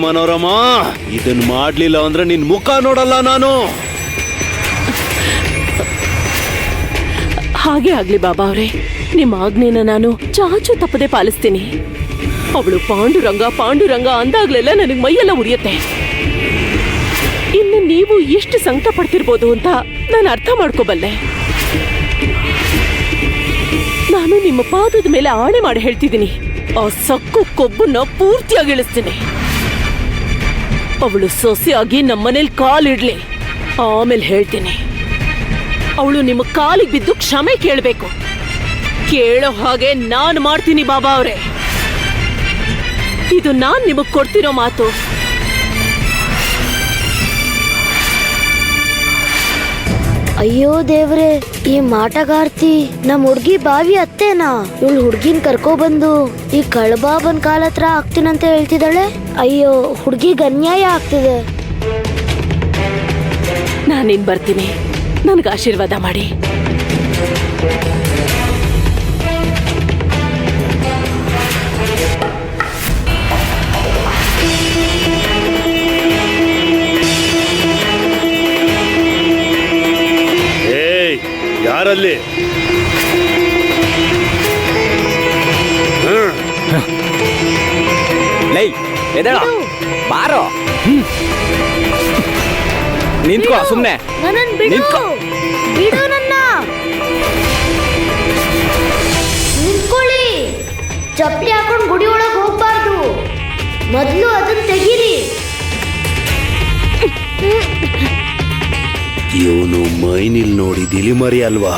ಮನೋರಮ, ಇದನ್ ಮಾಡ್ಲಿಲ್ಲ ಅಂದ್ರೆ ನಿನ್ ಮುಖ ನೋಡಲ್ಲ ನಾನು. ಹಾಗೆ ಆಗ್ಲಿ ಬಾಬಾ ಅವ್ರೆ, ನಿಮ್ಮ ಆಜ್ಞೆನ ನಾನು ಚಾಚು ತಪ್ಪದೆ ಪಾಲಿಸ್ತೀನಿ. ಅವಳು ಪಾಂಡುರಂಗ ಪಾಂಡುರಂಗ ಅಂದಾಗ್ಲೆಲ್ಲ ನನಗೆ ಮೈಯೆಲ್ಲ ಉರಿಯತ್ತೆ. ಇನ್ನು ನೀವು ಎಷ್ಟು ಸಂಕಟ ಪಡ್ತಿರ್ಬೋದು ಅಂತ ನಾನು ಅರ್ಥ ಮಾಡ್ಕೋಬಲ್ಲೆ. ನಾನು ನಿಮ್ಮ ಪಾದದ ಮೇಲೆ ಆಣೆ ಮಾಡಿ ಹೇಳ್ತಿದ್ದೀನಿ, ಆ ಸಕ್ಕು ಕೊಬ್ಬನ್ನ ಪೂರ್ತಿಯಾಗಿ ಇಳಿಸ್ತೀನಿ. ಅವಳು ಸೊಸೆಯಾಗಿ ನಮ್ಮನೇಲಿ ಕಾಲಿಡ್ಲಿ, ಆಮೇಲೆ ಹೇಳ್ತೀನಿ. ಅವಳು ನಿಮ್ಮ ಕಾಲಿಗೆ ಬಿದ್ದು ಕ್ಷಮೆ ಕೇಳಬೇಕು. ಕೇಳೋ ಹಾಗೆ ನಾನು ಮಾಡ್ತೀನಿ ಬಾಬಾ ಅವರೇ. ಇದು ನಾನ್ ನಿಮಗ್ ಕೊಡ್ತಿರೋ ಮಾತು. ಅಯ್ಯೋ ದೇವ್ರೆ, ಈ ಮಾಟಗಾರ್ತಿ ನಮ್ ಹುಡ್ಗಿ ಬಾವಿ ಅತ್ತೇನಾ? ಇವಳು ಹುಡ್ಗಿನ್ ಕರ್ಕೊ ಬಂದು ಈ ಕಳ್ಬಾಬನ್ ಕಾಲ ಹತ್ರ ಆಗ್ತೀನಂತ ಹೇಳ್ತಿದ್ದಾಳೆ. ಅಯ್ಯೋ, ಹುಡ್ಗಿಗ್ ಅನ್ಯಾಯ ಆಗ್ತಿದೆ. ನಾನಿನ್ ಬರ್ತೀನಿ, ನನ್ಗೆ ಆಶೀರ್ವಾದ ಮಾಡಿ. ಯಾರಲ್ಲಿ? ಲೈ ಎದೇಳ ಬಾರೋ. ನಿಂತ್ಕೋ ಸುಮ್ನೆ. ನನ್ನನ್ ಬಿಡು, ಬಿಡು ನನ್ನ. ನಿಂತ್ಕೊಳ್ಳಿ. ಚಪ್ಪಲಿ ಹಾಕೊಂಡು ಗುಡಿ ಒಳಗ್ ಹೋಗ್ಬಾರ್ದು. ಮೊದ್ಲು ಅದನ್ನ ತೆಗೀರಿ. ಇವನು ಮೈನಿಲ್ ನೋಡಿದ ಇಲಿಮರಿ ಅಲ್ವಾ?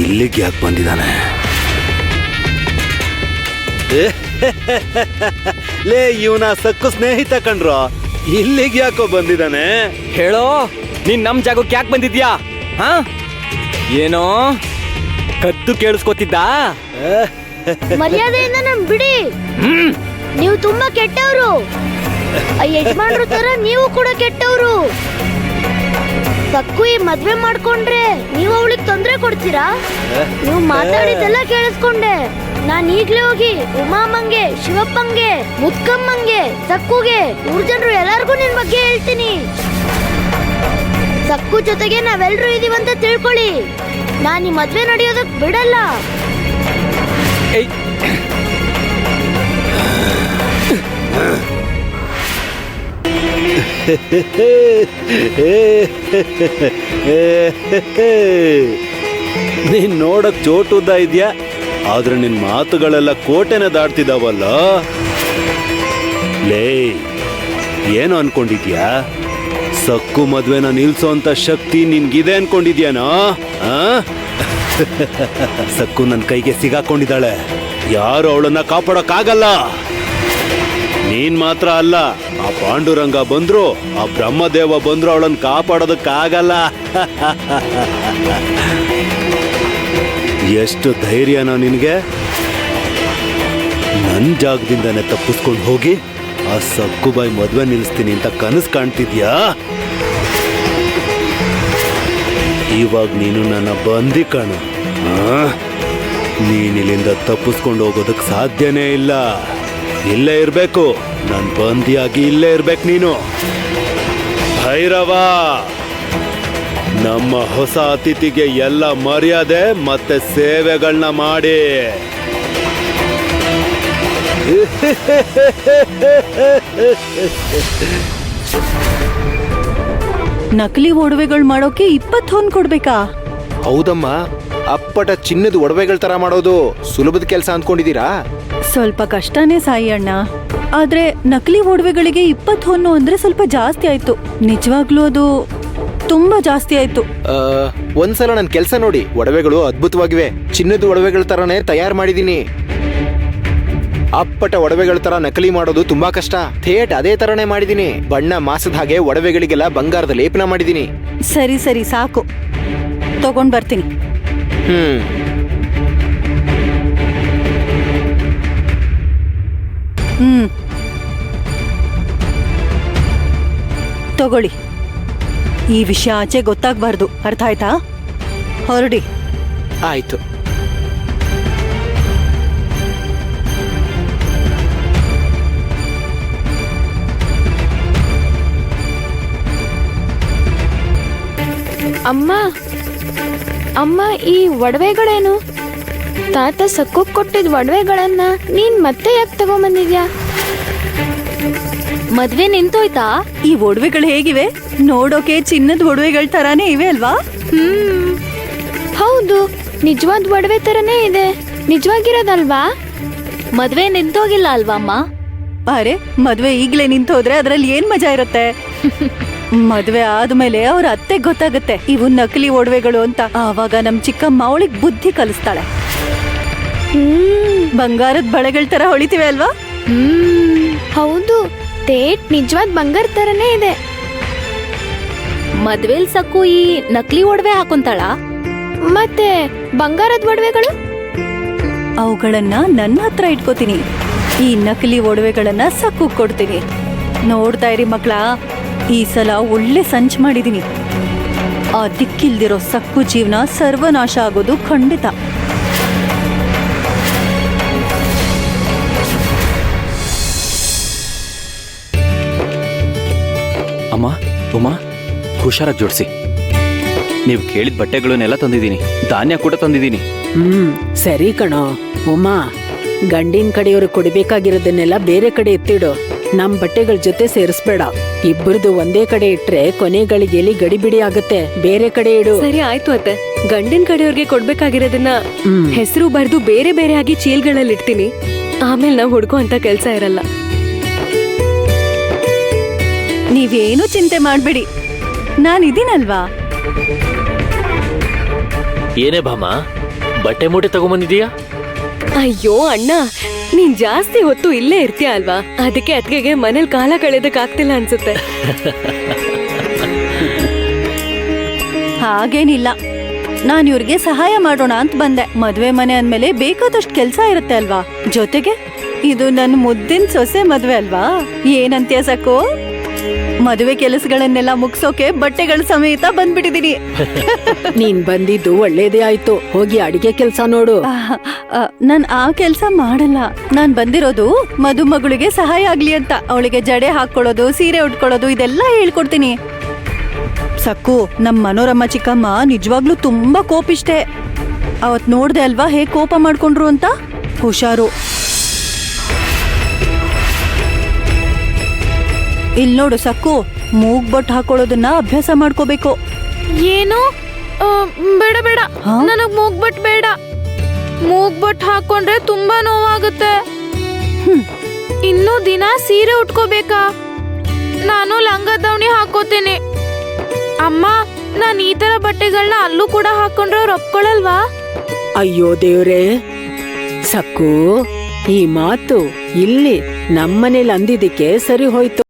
ಇಲ್ಲಿಗೆ ಯಾಕೆ ಬಂದಿದ್ದಾನೆ? ಲೇ, ಇವನ ಸಕ್ಕು ಸ್ನೇಹಿತ ಕಣ್ರೋ, ಇಲ್ಲಿಗೆ ಯಾಕೋ ಬಂದಿದ್ದಾನೆ? ಹೇಳೋ, ನೀನ್ ನಮ್ ಜಾಗಕ್ಕೆ ಯಾಕೆ ಬಂದಿದ್ಯಾ? ಹಾ, ಏನೋ ಕದ್ದು ಕೇಳಿಸ್ಕೊತಿದ್ದ? ಮರ್ಯಾದೆಯಿಂದ ನನ್ ಬಿಡಿ. ನೀವು ತುಂಬಾ ಕೆಟ್ಟವರು. ಆ ಯಜಮಾನ್ರು ತರ ನೀವು ಕೂಡ ಕೆಟ್ಟವರು. ಸಕ್ಕು ಈ ಮದ್ವೆ ಮಾಡ್ಕೊಂಡ್ರೆ ನೀವು ಅವಳಿಗೆ ತೊಂದ್ರೆ ಕೊಡ್ತೀರಾ? ನೀವು ಮಾತಾಡಿದ್ದೆಲ್ಲ ಕೇಳಿಸ್ಕೊಂಡೆ. ನಾನ್ ಈಗ್ಲೇ ಹೋಗಿ ಉಮಾಮಂಗೆ, ಶಿವಪ್ಪಂಗೆ, ಮುತ್ಕಮ್ಮಂಗೆ, ಸಕ್ಕುಗೆ, 3 ಜನರು ಎಲ್ಲಾರ್ಗು ನಿನ್ ಬಗ್ಗೆ ಹೇಳ್ತೀನಿ. ಸಕ್ಕು ಜೊತೆಗೆ ನಾವೆಲ್ಲರೂ ಇದೀವಂತ ತಿಳ್ಕೊಳ್ಳಿ. ನಾನ್ ಈ ಮದ್ವೆ ನಡೆಯೋದಕ್ ಬಿಡಲ್ಲ. ನೀನ್ ನೋಡಕ್ ಚೋಟುದ್ದ ಇದ್ಯಾ, ಆದ್ರೆ ನಿನ್ ಮಾತುಗಳೆಲ್ಲ ಕೋಟೆನ ದಾಟ್ತಿದಾವಲ್ಲ. ಲೇ, ಏನು ಅನ್ಕೊಂಡಿದ್ಯಾ? ಸಕ್ಕು ಮದ್ವೆನ ನಿಲ್ಸೋಂತ ಶಕ್ತಿ ನಿನ್ಗಿದೆ ಅನ್ಕೊಂಡಿದ್ಯಾನೋ? ಸಕ್ಕು ನನ್ ಕೈಗೆ ಸಿಗಾಕೊಂಡಿದ್ದಾಳೆ. ಯಾರು ಅವಳನ್ನ ಕಾಪಾಡೋಕ್ಕಾಗಲ್ಲ. ನೀನ್ ಮಾತ್ರ ಅಲ್ಲ, ಆ ಪಾಂಡುರಂಗ ಬಂದ್ರು, ಆ ಬ್ರಹ್ಮದೇವ ಬಂದ್ರು ಅವಳನ್ನ ಕಾಪಾಡೋದಕ್ಕಾಗಲ್ಲ. ಎಷ್ಟು ಧೈರ್ಯನೋ ನಿನ್ಗೆ? ನನ್ ಜಾಗದಿಂದಾನೆ ತಪ್ಪಿಸ್ಕೊಂಡು ಹೋಗಿ ಆ ಸಕ್ಕುಬಾಯಿ ಮದ್ವೆ ನಿಲ್ಲಿಸ್ತೀನಿ ಅಂತ ಕನಸು ಕಾಣ್ತಿದ್ಯಾ? ಇವಾಗ ನೀನು ನನ್ನ ಬಂದಿ ಕಾಣು. ನೀನಿಲ್ಲಿಂದ ತಪ್ಪಿಸ್ಕೊಂಡು ಹೋಗೋದಕ್ಕೆ ಸಾಧ್ಯನೇ ಇಲ್ಲ. ಇಲ್ಲೇ ಇರ್ಬೇಕು, ನನ್ ಬಂದಿಯಾಗಿ ಇಲ್ಲೇ ಇರ್ಬೇಕು ನೀನು. ಭೈರವ, ನಮ್ಮ ಹೊಸ ಅತಿಥಿಗೆ ಎಲ್ಲ ಮರ್ಯಾದೆ ಮತ್ತೆ ಸೇವೆಗಳನ್ನ ಮಾಡಿ. ನಕಲಿ ಒಡವೆಗಳು ಮಾಡೋಕೆ 20 ಹೊನ್ ಕೊಡ್ಬೇಕಾ? ಹೌದಮ್ಮ, ಅಪ್ಪಟ ಚಿನ್ನದ ಒಡವೆಗಳ ತರ ಮಾಡೋದು ಸುಲಭದ ಕೆಲಸ ಅಂದ್ಕೊಂಡಿದ್ದೀರಾ? ಸ್ವಲ್ಪ ಕಷ್ಟನೇ ಸಾಯಿ ಅಣ್ಣ. ಆದ್ರೆ ನಕಲಿ ಒಡವೆಗಳಿಗೆ 20 ಹೊನ್ನು ಅಂದ್ರೆ ಸ್ವಲ್ಪ ಜಾಸ್ತಿ ಆಯ್ತು. ನಿಜವಾಗ್ಲೂ ಅದು ತುಂಬಾ ಜಾಸ್ತಿ ಆಯ್ತು. ಒಂದ್ಸಲ ನನ್ ಕೆಲಸ ನೋಡಿ. ಒಡವೆಗಳು ಅದ್ಭುತವಾಗಿವೆ. ಚಿನ್ನದ ಒಡವೆಗಳ ತರನೇ ತಯಾರು ಮಾಡಿದೀನಿ. ಅಪ್ಪಟ ಒಡವೆಗಳ ತರ ನಕಲಿ ಮಾಡೋದು ತುಂಬಾ ಕಷ್ಟ. ಥೇಟ್ ಅದೇ ತರನೇ ಮಾಡಿದೀನಿ. ಬಣ್ಣ ಮಾಸದ ಹಾಗೆ ಒಡವೆಗಳಿಗೆಲ್ಲ ಬಂಗಾರದ ಲೇಪನ ಮಾಡಿದೀನಿ. ಸರಿ ಸರಿ ಸಾಕು, ತಗೊಂಡ್ ಬರ್ತೀನಿ. ತಗೊಳ್ಳಿ. ಈ ವಿಷಯ ಆಚೆ ಗೊತ್ತಾಗ್ಬಾರ್ದು, ಅರ್ಥ ಆಯ್ತಾ? ಹೊರಡಿ. ಆಯ್ತು. ಅಮ್ಮ ಅಮ್ಮ ಈ ಒಡವೆಗಳೇನು? ತಾತ ಸಕ್ಕು ಕೊಟ್ಟಿದ್ ಒಡವೆಗಳನ್ನ ನೀನ್ ಮತ್ತೆ ಯಾಕೆ ತಗೊಂಬಂದಿದ್ಯಾ? ಮದ್ವೆ ನಿಂತೋಯ್ತಾ? ಈ ಒಡವೆಗಳು ಹೇಗಿವೆ? ನೋಡೋಕೆ ಚಿನ್ನದ ಒಡವೆಗಳ ತರಾನೇ ಇವೆ ಅಲ್ವಾ? ಹೌದು, ನಿಜವಾದ ಒಡವೆ ತರನೇ ಇದೆ. ನಿಜವಾಗಿರೋದಲ್ವಾ? ಮದ್ವೆ ನಿಂತೋಗಿಲ್ಲ ಅಲ್ವಾ ಅಮ್ಮ? ಅರೆ, ಮದ್ವೆ ಈಗ್ಲೇ ನಿಂತೋದ್ರೆ ಅದ್ರಲ್ಲಿ ಏನ್ ಮಜಾ ಇರುತ್ತೆ? ಮದ್ವೆ ಆದ್ಮೇಲೆ ಅವ್ರ ಅತ್ತೆ ಗೊತ್ತಾಗತ್ತೆ ಇವು ನಕಲಿ ಒಡವೆಗಳು ಅಂತ. ಆವಾಗ ನಮ್ ಚಿಕ್ಕಮ್ಮ ಅವಳಿಗೆ ಬುದ್ಧಿ ಕಲಿಸ್ತಾಳೆ. ಬಂಗಾರದ ಬಳೆಗಳ ತರ ಹೊಳಿತಿವೆ ಅಲ್ವಾ? ಹೌದು, ತೇಟ್ ನಿಜವಾದ ಬಂಗಾರ ತರನೇ ಇದೆ. ಮದ್ವೆಲ್ ಸಕ್ಕು ಈ ನಕಲಿ ಒಡವೆ ಹಾಕೊಂತಾಳ? ಮತ್ತೆ ಬಂಗಾರದ ಒಡವೆಗಳು? ಅವುಗಳನ್ನ ನನ್ನ ಹತ್ರ ಇಟ್ಕೋತೀನಿ. ಈ ನಕಲಿ ಒಡವೆಗಳನ್ನ ಸಕ್ಕು ಕೊಡ್ತೀನಿ. ನೋಡ್ತಾ ಇರಿ ಮಕ್ಳ, ಈ ಸಲ ಒಳ್ಳೆ ಸಂಚ್ ಮಾಡಿದೀನಿ. ಆ ದಿಕ್ಕಿಲ್ದಿರೋ ಸಕ್ಕು ಜೀವನ ಸರ್ವನಾಶ ಆಗೋದು ಖಂಡಿತ. ಅಮ್ಮ, ಉಮಾ, ಹುಷಾರಾಗಿ ಜೋಡಿಸಿ. ನೀವು ಕೇಳಿದ ಬಟ್ಟೆಗಳನ್ನೆಲ್ಲ ತಂದಿದ್ದೀನಿ, ಧಾನ್ಯ ಕೂಡ ತಂದಿದ್ದೀನಿ. ಸರಿ ಕಣೋ. ಉಮಾ, ಗಂಡಿನ ಕಡೆಯವ್ರಿಗೆ ಕೊಡ್ಬೇಕಾಗಿರೋದನ್ನೆಲ್ಲ ಬೇರೆ ಕಡೆ ಎತ್ತಿಡು. ನಮ್ ಬಟ್ಟೆಗಳ ಜೊತೆ ಸೇರಿಸ್ಬೇಡ. ಇಬ್ಬರದು ಒಂದೇ ಕಡೆ ಇಟ್ರೆ ಕೊನೆಗಳಿಗೆಲಿ ಗಡಿಬಿಡಿ ಆಗತ್ತೆ. ಬೇರೆ ಕಡೆ ಇಡು. ಸರಿ ಆಯ್ತು ಅತ್ತೆ. ಗಂಡಿನ ಕಡೆಯವ್ರಿಗೆ ಕೊಡ್ಬೇಕಾಗಿರೋದನ್ನ ಹೆಸರು ಬರ್ದು ಬೇರೆ ಬೇರೆ ಆಗಿ ಚೀಲ್ಗಳಲ್ಲಿ ಇಡ್ತೀನಿ. ಆಮೇಲೆ ನಾವು ಹುಡ್ಕೋ ಅಂತ ಕೆಲ್ಸ ಇರಲ್ಲ. ನೀವೇನು ಚಿಂತೆ ಮಾಡ್ಬೇಡಿ, ನಾನಿದ್ದೀನಲ್ವಾ? ಏನೇ ಭಾಮ, ಬಟ್ಟೆ ಮೂಟೆ ತಗೊಂಬಂದಿದೀಯಾ? ಅಯ್ಯೋ ಅಣ್ಣ, ನೀನ್ ಜಾಸ್ತಿ ಹೊತ್ತು ಇಲ್ಲೇ ಇರ್ತೀಯ ಅಲ್ವಾ, ಅದಕ್ಕೆ ಅತ್ಗೆಗೆ ಮನೇಲಿ ಕಾಲ ಕಳೆದಕ್ ಆಗ್ತಿಲ್ಲ ಅನ್ಸುತ್ತೆ. ಹಾಗೇನಿಲ್ಲ, ನಾನ್ ಇವ್ರಿಗೆ ಸಹಾಯ ಮಾಡೋಣ ಅಂತ ಬಂದೆ. ಮದ್ವೆ ಮನೆ ಅಂದ್ಮೇಲೆ ಬೇಕಾದಷ್ಟು ಕೆಲ್ಸ ಇರುತ್ತೆ ಅಲ್ವಾ? ಜೊತೆಗೆ ಇದು ನನ್ ಮುದ್ದಿನ ಸೊಸೆ ಮದ್ವೆ ಅಲ್ವಾ? ಏನಂತ್ಯ ಸಾಕು? ಮದುವೆ ಕೆಲಸಗಳನ್ನೆಲ್ಲ ಮುಗ್ಸೋಕೆ ಬಟ್ಟೆಗಳ ಸಮೇತ ಬಂದ್ಬಿಟ್ಟಿದೀನಿ. ನೀನ್ ಬಂದಿದ್ದು ಒಳ್ಳೇದೇ ಆಯ್ತು. ಹೋಗಿ ಅಡಿಗೆ ಕೆಲ್ಸ ನೋಡು. ನಾನ್ ಆ ಕೆಲ್ಸ ಮಾಡಲ್ಲ. ನಾನ್ ಬಂದಿರೋದು ಮದುಮಗಳಿಗೆ ಸಹಾಯ ಆಗ್ಲಿ ಅಂತ. ಅವಳಿಗೆ ಜಡೆ ಹಾಕೊಳ್ಳೋದು, ಸೀರೆ ಉಟ್ಕೊಳ್ಳೋದು ಇದೆಲ್ಲ ಹೇಳ್ಕೊಡ್ತೀನಿ. ಸಕ್ಕು, ನಮ್ ಮನೋರಮ್ಮ ಚಿಕ್ಕಮ್ಮ ನಿಜವಾಗ್ಲೂ ತುಂಬಾ ಕೋಪಿಷ್ಟೆ. ಅವತ್ ನೋಡ್ದೆ ಅಲ್ವಾ ಹೇಗ್ ಕೋಪ ಮಾಡ್ಕೊಂಡ್ರು ಅಂತ? ಹುಷಾರು. ಇಲ್ ನೋಡು ಸಕ್ಕು, ಮೂಗ್ ಬೊಟ್ಟು ಹಾಕೊಳ್ಳೋದನ್ನ ಅಭ್ಯಾಸ ಮಾಡ್ಕೋಬೇಕು. ಏನು? ಬೇಡ ಬೇಡ, ಹಾ? ನನಗ್ ಮೂಗ್ಬಟ್ ಬೇಡ. ಮೂಗ್ಬಟ್ ಹಾಕೊಂಡ್ರೆ ತುಂಬಾ ನೋವಾಗುತ್ತೆ. ಇನ್ನೂ ದಿನ ಸೀರೆ ಉಟ್ಕೋಬೇಕಾ? ನಾನು ಲಂಗ ದಾವಣಿ ಹಾಕೋತೀನಿ. ಅಮ್ಮ, ನಾನ್ ಈ ತರ ಬಟ್ಟೆಗಳನ್ನ ಅಲ್ಲೂ ಕೂಡ ಹಾಕೊಂಡ್ರೆ ಅವ್ರು ಒಪ್ಕೊಳಲ್ವಾ? ಅಯ್ಯೋ ದೇವ್ರೇ, ಸಕ್ಕು, ಈ ಮಾತು ಇಲ್ಲಿ ನಮ್ಮನೇಲಿ ಅಂದಿದ್ದಕ್ಕೆ ಸರಿ ಹೋಯ್ತು.